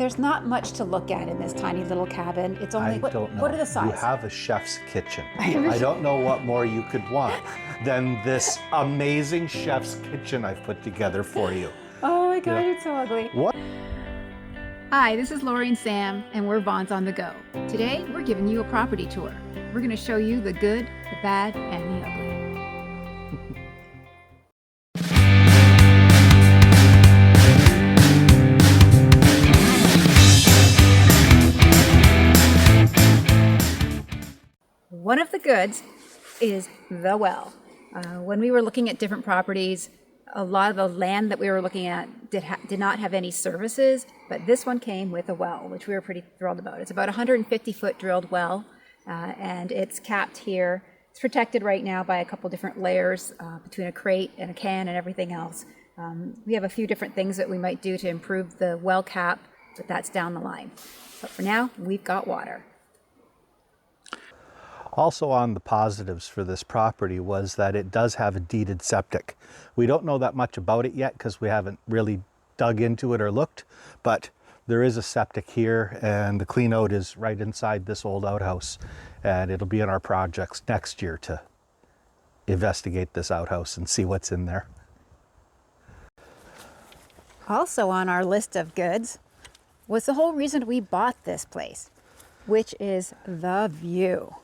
there's not much to look at in this tiny little cabin. It's only, what are the sizes? You have a chef's kitchen. I don't know what more you could want than this amazing chef's kitchen I've put together for you. Oh my God, it's so ugly. What? Hi, this is Lori and Sam, and we're Vaughan's on the Go. Today, we're giving you a property tour. We're going to show you the good, the bad, and the ugly. One of the goods is the well. When we were looking at different properties, a lot of the land that we were looking at did not have any services, but this one came with a well, which we were pretty thrilled about. It's about a 150-foot drilled well, and it's capped here. It's protected right now by a couple different layers between a crate and a can and everything else. We have a few different things that we might do to improve the well cap, but that's down the line. But for now, we've got water. Also on the positives for this property was that it does have a deeded septic. We don't know that much about it yet because we haven't really dug into it or looked, but there is a septic here and the clean out is right inside this old outhouse, and it'll be in our projects next year to investigate this outhouse and see what's in there. Also on our list of goods was the whole reason we bought this place, which is the view.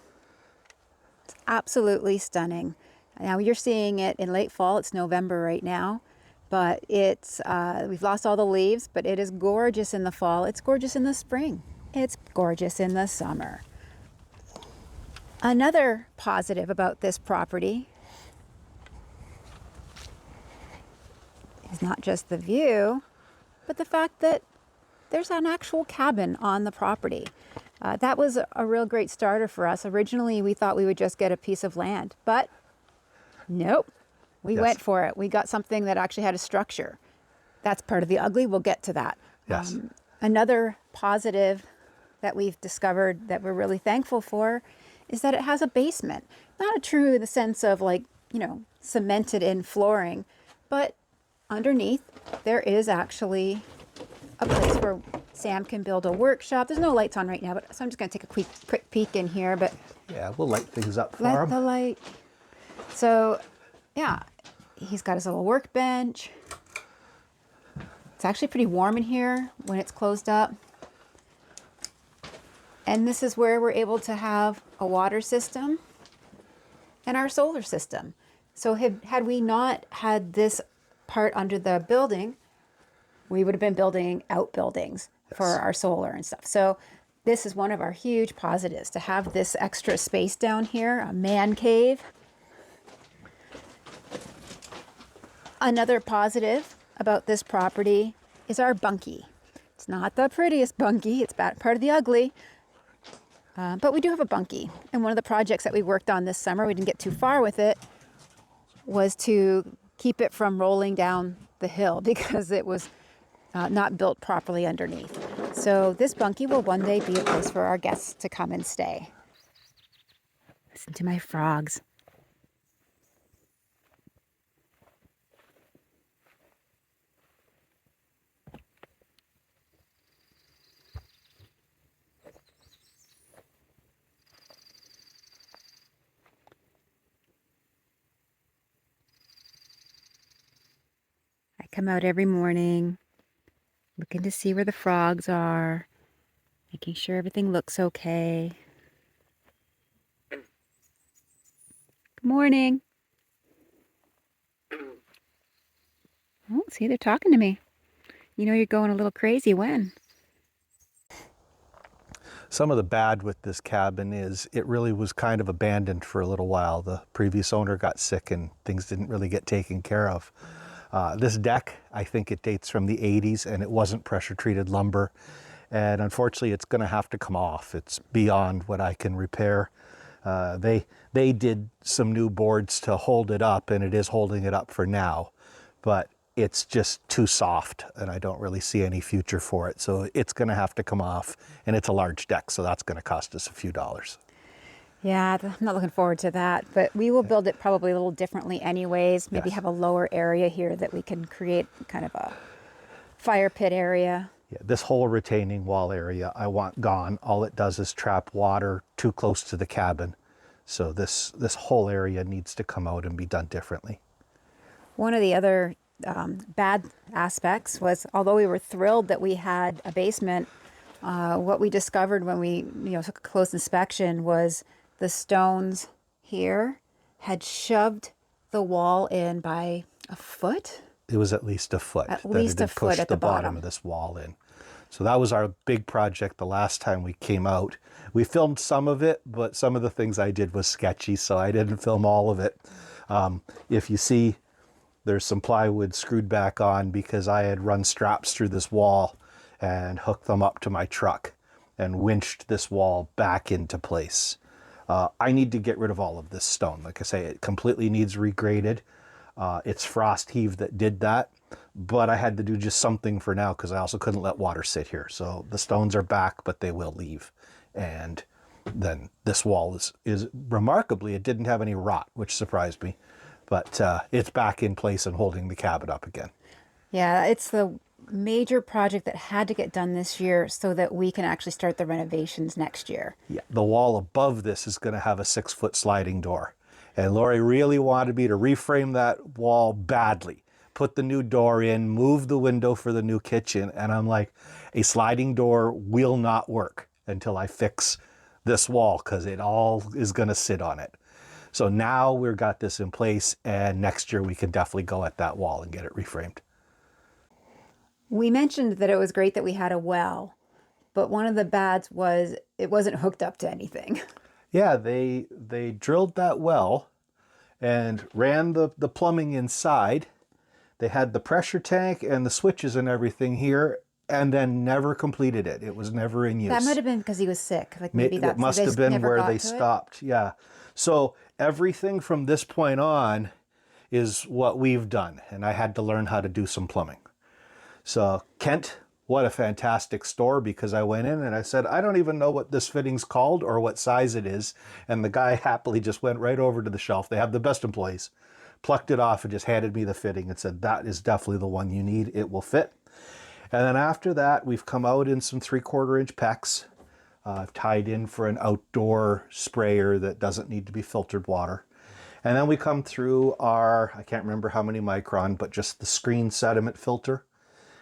Absolutely stunning. Now you're seeing it in late fall. It's November right now, but it's we've lost all the leaves, but it is gorgeous in the fall. It's gorgeous in the spring. It's gorgeous in the summer. Another positive about this property is not just the view, but the fact that there's an actual cabin on the property. That was a real great starter for us. Originally, we thought we would just get a piece of land, but nope, we went for it. We got something that actually had a structure. That's part of the ugly. We'll get to that. Yes. Another positive that we've discovered that we're really thankful for is that it has a basement. Not true in the sense of like, cemented in flooring, but underneath there is actually a place where Sam can build a workshop. There's no lights on right now, but so I'm just going to take a quick peek in here. But yeah, we'll light things up for let him. the light. So, yeah, he's got his little workbench. It's actually pretty warm in here when it's closed up. And this is where we're able to have a water system and our solar system. So had we not had this part under the building, we would have been building outbuildings for our solar and stuff. So this is one of our huge positives, to have this extra space down here, a man cave. Another positive about this property is our Bunky. It's not the prettiest Bunky, it's part of the ugly, but we do have a Bunky. And one of the projects that we worked on this summer, we didn't get too far with it, was to keep it from rolling down the hill because it was not built properly underneath. So this Bunky will one day be a place for our guests to come and stay. Listen to my frogs. I come out every morning, looking to see where the frogs are, making sure everything looks okay. Good morning. Oh, see, they're talking to me. You know you're going a little crazy when? Some of the bad with this cabin is it really was kind of abandoned for a little while. The previous owner got sick and things didn't really get taken care of. This deck, I think it dates from the 80s and it wasn't pressure treated lumber. And unfortunately, it's going to have to come off. It's beyond what I can repair. They did some new boards to hold it up, and it is holding it up for now. But it's just too soft and I don't really see any future for it. So it's going to have to come off, and it's a large deck, so that's going to cost us a few dollars. Yeah, I'm not looking forward to that, but we will build it probably a little differently anyways. Maybe have a lower area here that we can create kind of a fire pit area. Yeah, this whole retaining wall area I want gone. All it does is trap water too close to the cabin. So this whole area needs to come out and be done differently. One of the other bad aspects was, although we were thrilled that we had a basement, what we discovered when we took a close inspection was the stones here had shoved the wall in by a foot. It was at least a foot. At least a foot at the bottom of this wall in. So that was our big project the last time we came out. We filmed some of it, but some of the things I did was sketchy, so I didn't film all of it. If you see, there's some plywood screwed back on because I had run straps through this wall and hooked them up to my truck and winched this wall back into place. I need to get rid of all of this stone. Like I say, it completely needs regraded. It's frost heave that did that, but I had to do just something for now because I also couldn't let water sit here. So the stones are back, but they will leave. And then this wall is remarkably, it didn't have any rot, which surprised me, but it's back in place and holding the cabin up again. Yeah, it's the major project that had to get done this year so that we can actually start the renovations next year. Yeah, the wall above this is going to have a 6-foot sliding door. And Lori really wanted me to reframe that wall badly, put the new door in, move the window for the new kitchen. And I'm like, a sliding door will not work until I fix this wall because it all is going to sit on it. So now we've got this in place, and next year we can definitely go at that wall and get it reframed. We mentioned that it was great that we had a well, but one of the bads was it wasn't hooked up to anything. Yeah, they drilled that well and ran the plumbing inside. They had the pressure tank and the switches and everything here, and then never completed it. It was never in use. That might have been because he was sick. Like maybe That must have been where they stopped. Yeah. So everything from this point on is what we've done, and I had to learn how to do some plumbing. So Kent, what a fantastic store, because I went in and I said, I don't even know what this fitting's called or what size it is. And the guy happily just went right over to the shelf. They have the best employees, plucked it off and just handed me the fitting and said, that is definitely the one you need. It will fit. And then after that, we've come out in some 3/4 inch PEX. I've tied in for an outdoor sprayer that doesn't need to be filtered water. And then we come through our, I can't remember how many micron, but just the screen sediment filter.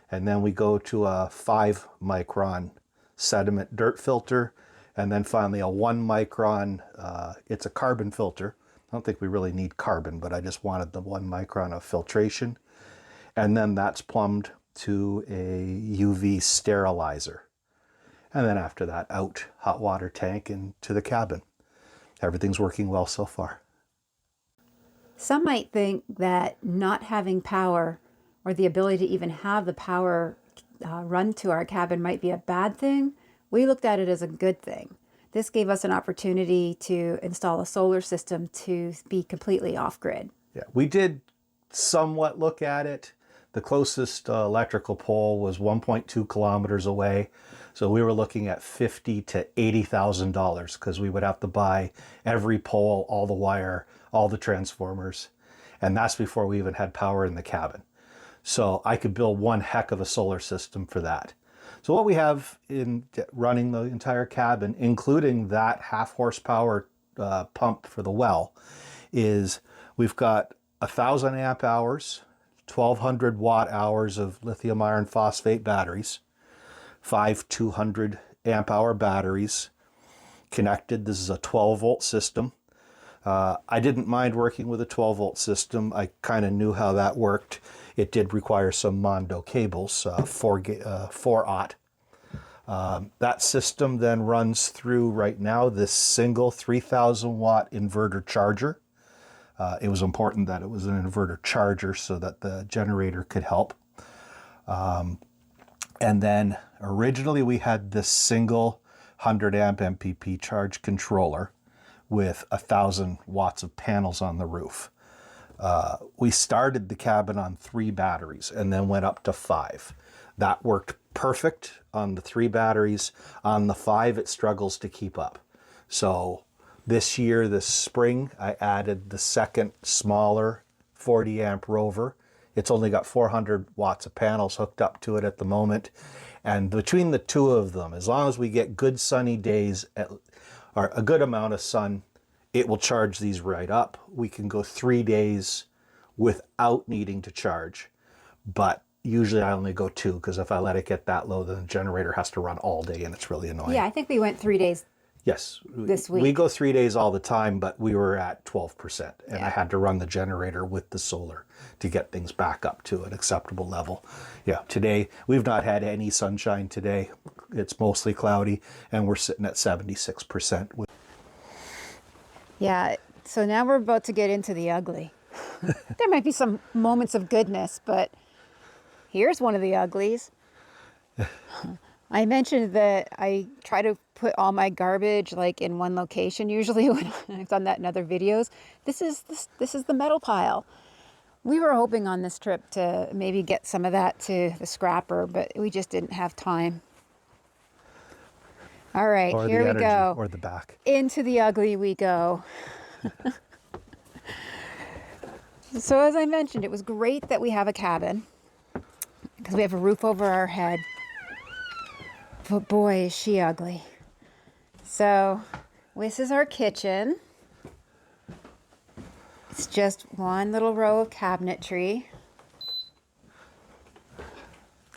And then we go to a 5 micron sediment dirt filter. And then finally a 1 micron, it's a carbon filter. I don't think we really need carbon, but I just wanted the 1 micron of filtration. And then that's plumbed to a UV sterilizer. And then after that, out hot water tank into the cabin. Everything's working well so far. Some might think that not having power or the ability to even have the power run to our cabin might be a bad thing. We looked at it as a good thing. This gave us an opportunity to install a solar system to be completely off-grid. Yeah, we did somewhat look at it. The closest electrical pole was 1.2 kilometers away. So we were looking at $50,000 to $80,000 because we would have to buy every pole, all the wire, all the transformers. And that's before we even had power in the cabin. So I could build one heck of a solar system for that. So what we have in running the entire cabin, including that 1/2 horsepower pump for the well, is we've got 1,000 amp hours, 1,200 watt hours of lithium iron phosphate batteries, 5 200 amp hour batteries connected. This is a 12 volt system. I didn't mind working with a 12 volt system. I kind of knew how that worked. It did require some Mondo cables, 4-aught. That system then runs through right now this single 3,000 watt inverter charger. It was important that it was an inverter charger so that the generator could help. And then originally we had this single 100 amp MPP charge controller with 1,000 watts of panels on the roof. We started the cabin on 3 batteries and then went up to 5. That worked perfect on the 3 batteries. On the 5, it struggles to keep up. So this year, this spring, I added the second smaller 40 amp rover. It's only got 400 watts of panels hooked up to it at the moment. And between the two of them, as long as we get good sunny days or a good amount of sun, it will charge these right up. We can go 3 days without needing to charge. But usually I only go 2, because if I let it get that low, then the generator has to run all day and it's really annoying. Yeah, I think we went 3 days. Yes. This week. We go 3 days all the time, but we were at 12%. And I had to run the generator with the solar to get things back up to an acceptable level. Yeah, today, we've not had any sunshine today. It's mostly cloudy, and we're sitting at 76%. Yeah, so now we're about to get into the ugly. There might be some moments of goodness, but here's one of the uglies. I mentioned that I try to put all my garbage like in one location usually when I've done that in other videos. This is the metal pile. We were hoping on this trip to maybe get some of that to the scrapper, but we just didn't have time. All right, Or here the we energy, go. or the back. Into the ugly we go. So as I mentioned, it was great that we have a cabin because we have a roof over our head. But boy, is she ugly. So this is our kitchen. It's just one little row of cabinetry.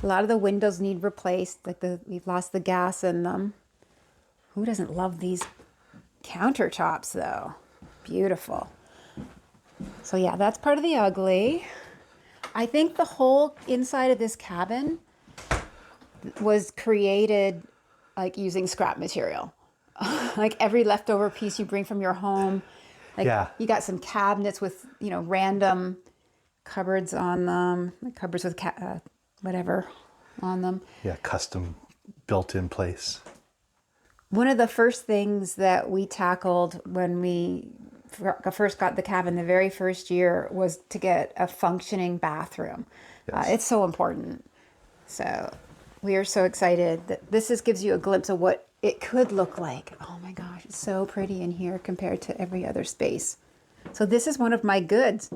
A lot of the windows need replaced, like we've lost the gas in them. Who doesn't love these countertops though? Beautiful. So yeah, that's part of the ugly. I think the whole inside of this cabin was created like using scrap material. Like every leftover piece you bring from your home. Like you got some cabinets with, you know, random cupboards on them, like cupboards with whatever on them. Yeah, custom built in place. One of the first things that we tackled when we first got the cabin the very first year was to get a functioning bathroom. Yes. It's so important. So we are so excited that this gives you a glimpse of what it could look like. Oh my gosh, it's so pretty in here compared to every other space. So this is one of my goods.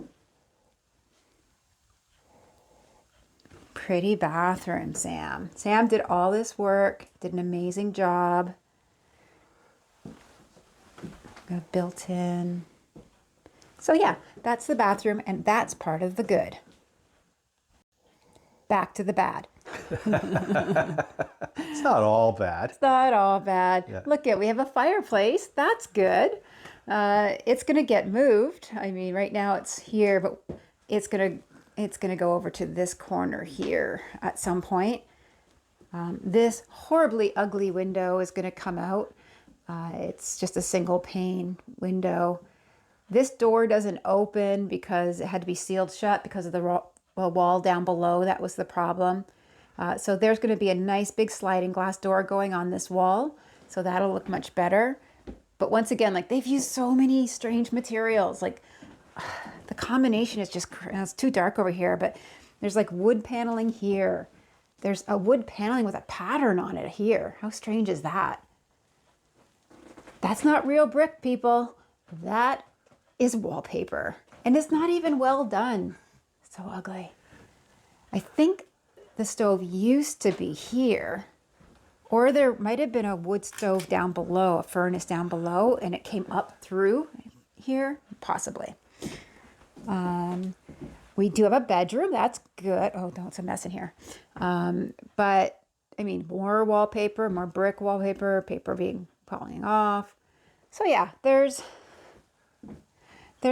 Pretty bathroom, Sam. Sam did all this work, did an amazing job. Got built in. So yeah, that's the bathroom, and that's part of the good. Back to the bad. It's not all bad. It's not all bad. Yeah. Look we have a fireplace. That's good. It's gonna get moved. I mean, right now it's here, but it's gonna go over to this corner here at some point. This horribly ugly window is gonna come out. It's just a single pane window. This door doesn't open because it had to be sealed shut because of the wall down below. That was the problem. So there's going to be a nice big sliding glass door going on this wall. So that'll look much better. But once again, like they've used so many strange materials. Like the combination is just, it's too dark over here, but there's like wood paneling here. There's a wood paneling with a pattern on it here. How strange is that? That's not real brick, people. That is wallpaper. And it's not even well done. So ugly. I think the stove used to be here, or there might have been a wood stove down below, a furnace down below, and it came up through here, possibly. We do have a bedroom. That's good. Oh, no, it's a mess in here. But I mean, more wallpaper, more brick wallpaper, paper being falling off. So yeah, there's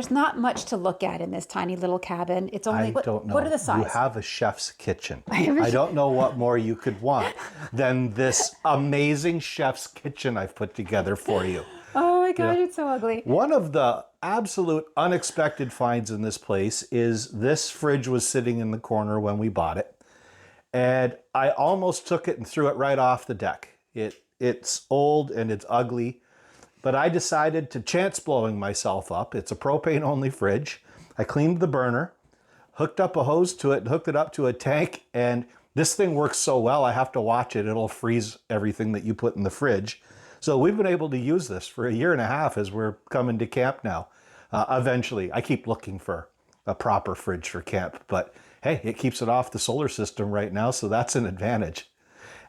not much to look at in this tiny little cabin. It's only, I don't know. What are the sizes? You have a chef's kitchen. I don't know what more you could want than this amazing chef's kitchen I've put together for you. Oh my gosh, it's so ugly. One of the absolute unexpected finds in this place is this fridge was sitting in the corner when we bought it. And I almost took it and threw it right off the deck. It's old and it's ugly. But I decided to chance blowing myself up. It's a propane only fridge. I cleaned the burner, hooked up a hose to it, and hooked it up to a tank. And this thing works so well, I have to watch it. It'll freeze everything that you put in the fridge. So we've been able to use this for 1.5 years as we're coming to camp now. Eventually, I keep looking for a proper fridge for camp, but hey, it keeps it off the solar system right now, so that's an advantage.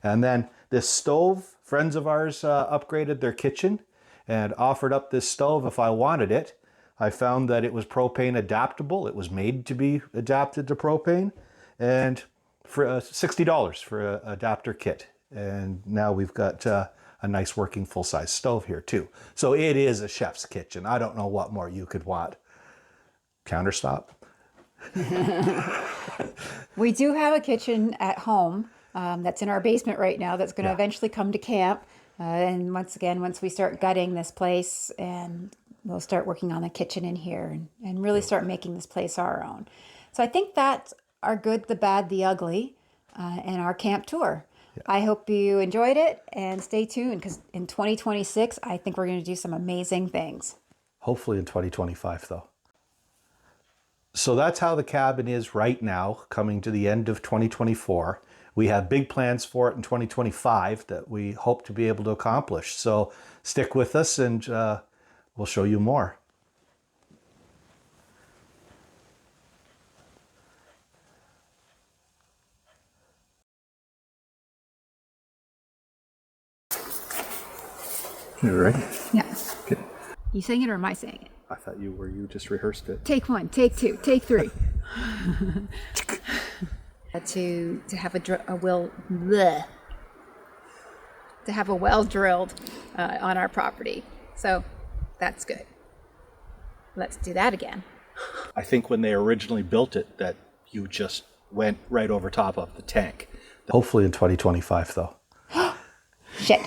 And then this stove, friends of ours upgraded their kitchen and offered up this stove if I wanted it. I found that it was propane adaptable. It was made to be adapted to propane, and for $60 for an adapter kit. And now we've got a nice working full-size stove here too. So it is a chef's kitchen. I don't know what more you could want. Countertop. We do have a kitchen at home that's in our basement right now that's going to eventually come to camp. And once again, once we start gutting this place, and we'll start working on the kitchen in here and really start making this place our own. So I think that's our good, the bad, the ugly, and our camp tour. Yeah. I hope you enjoyed it, and stay tuned because in 2026, I think we're going to do some amazing things. Hopefully in 2025 though. So that's how the cabin is right now, coming to the end of 2024. We have big plans for it in 2025 that we hope to be able to accomplish. So stick with us and we'll show you more. You ready? Yeah. Okay. You saying it or am I saying it? I thought you just rehearsed it. Take 1, take 2, take 3. To have a well drilled on our property. So that's good. Let's do that again. I think when they originally built it that you just went right over top of the tank. Hopefully in 2025 though. Shit.